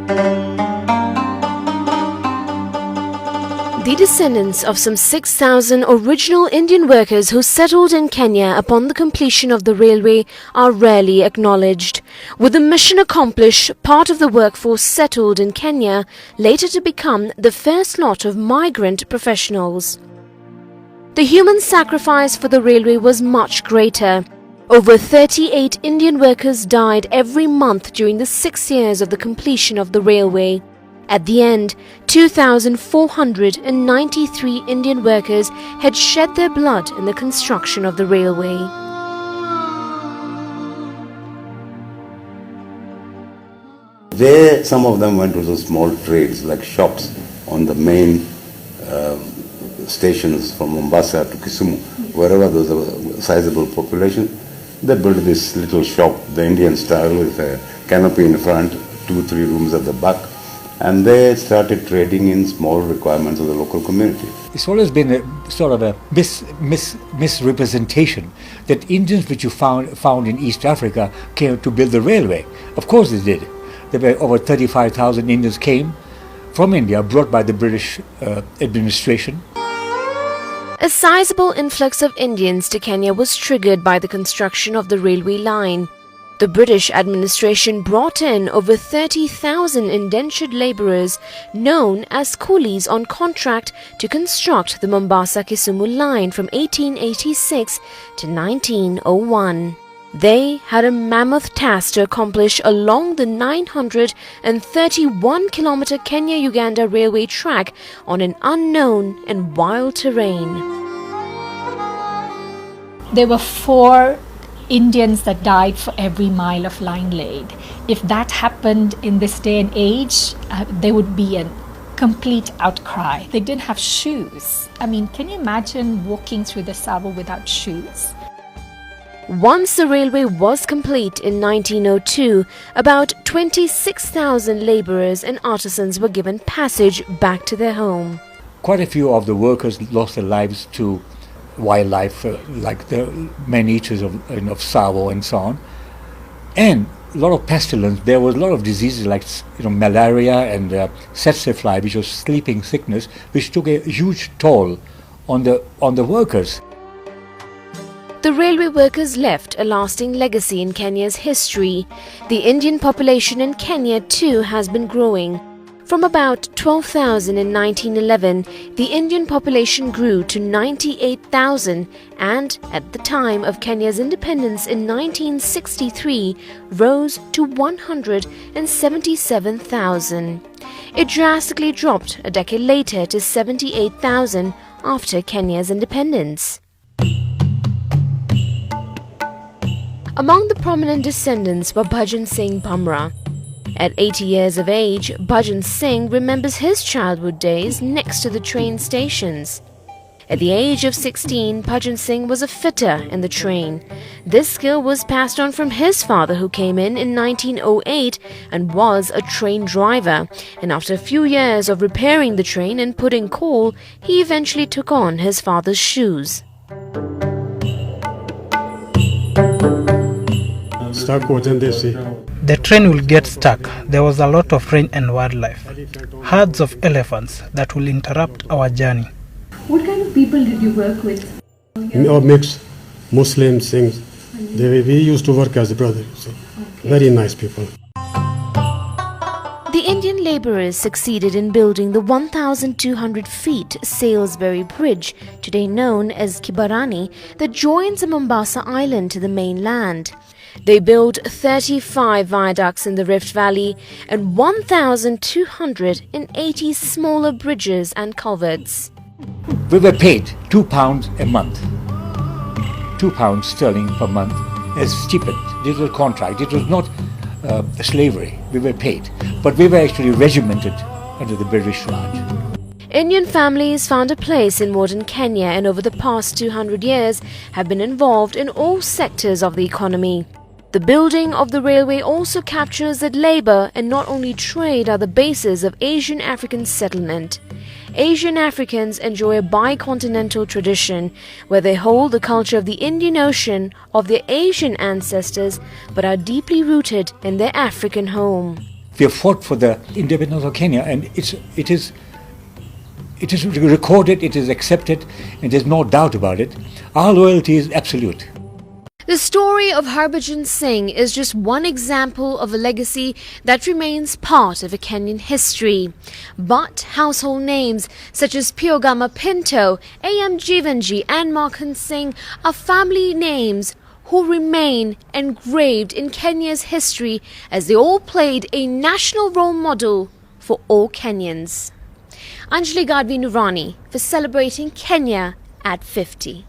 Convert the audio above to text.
The descendants of some 6,000 original Indian workers who settled in Kenya upon the completion of the railway are rarely acknowledged. With the mission accomplished, part of the workforce settled in Kenya, later to become the first lot of migrant professionals. The human sacrifice for the railway was much greater. Over 38 Indian workers died every month during the 6 years of the completion of the railway. At the end, 2,493 Indian workers had shed their blood in the construction of the railway. There, some of them went to the small trades like shops on the main stations from Mombasa to Kisumu, wherever there was a sizable population. They built this little shop, the Indian style, with a canopy in front, 2-3 rooms at the back. And they started trading in small requirements of the local community. It's always been a sort of a misrepresentation that Indians which you found in East Africa came to build the railway. Of course they did. There were over 35,000 Indians came from India, brought by the British administration. A sizable influx of Indians to Kenya was triggered by the construction of the railway line. The British administration brought in over 30,000 indentured labourers known as coolies on contract to construct the Mombasa-Kisumu line from 1886 to 1901. They had a mammoth task to accomplish along the 931-kilometre Kenya-Uganda railway track on an unknown and wild terrain. There were 4 Indians that died for every mile of line laid. If that happened in this day and age, there would be a complete outcry. They didn't have shoes. I mean, can you imagine walking through the Savo without shoes? Once the railway was complete in 1902, about 26,000 labourers and artisans were given passage back to their home. Quite a few of the workers lost their lives to wildlife, like the man-eaters of Savo and so on, and a lot of pestilence. There was a lot of diseases like malaria and tsetse fly, which was sleeping sickness, which took a huge toll on the workers. The railway workers left a lasting legacy in Kenya's history. The Indian population in Kenya too has been growing. From about 12,000 in 1911, the Indian population grew to 98,000 and, at the time of Kenya's independence in 1963, rose to 177,000. It drastically dropped a decade later to 78,000 after Kenya's independence. Among the prominent descendants were Bhajan Singh Bhamra. At 80 years of age, Bhajan Singh remembers his childhood days next to the train stations. At the age of 16, Bhajan Singh was a fitter in the train. This skill was passed on from his father, who came in 1908 and was a train driver. And after a few years of repairing the train and putting coal, he eventually took on his father's shoes. The train will get stuck. There was a lot of rain and wildlife. Herds of elephants that will interrupt our journey. What kind of people did you work with? Mixed Muslims, things. We used to work as brothers. So okay. Very nice people. The Indian labourers succeeded in building the 1,200 feet Salisbury Bridge, today known as Kibarani, that joins the Mombasa Island to the mainland. They built 35 viaducts in the Rift Valley and 1,280 smaller bridges and culverts. We were paid £2 a month, £2 sterling per month as stipend. This was a contract. It was not slavery. We were paid, but we were actually regimented under the British Raj. Indian families found a place in modern Kenya and over the past 200 years have been involved in all sectors of the economy. The building of the railway also captures that labour and not only trade are the basis of Asian African settlement. Asian Africans enjoy a bicontinental tradition where they hold the culture of the Indian Ocean of their Asian ancestors but are deeply rooted in their African home. We have fought for the independence of Kenya, and it is recorded, it is accepted, and there's no doubt about it. Our loyalty is absolute. The story of Harbhajan Singh is just one example of a legacy that remains part of a Kenyan history. But household names such as Piogama Pinto, A.M. Jivanji and Markan Singh are family names who remain engraved in Kenya's history as they all played a national role model for all Kenyans. Anjali Gadvi Nurani for celebrating Kenya at 50.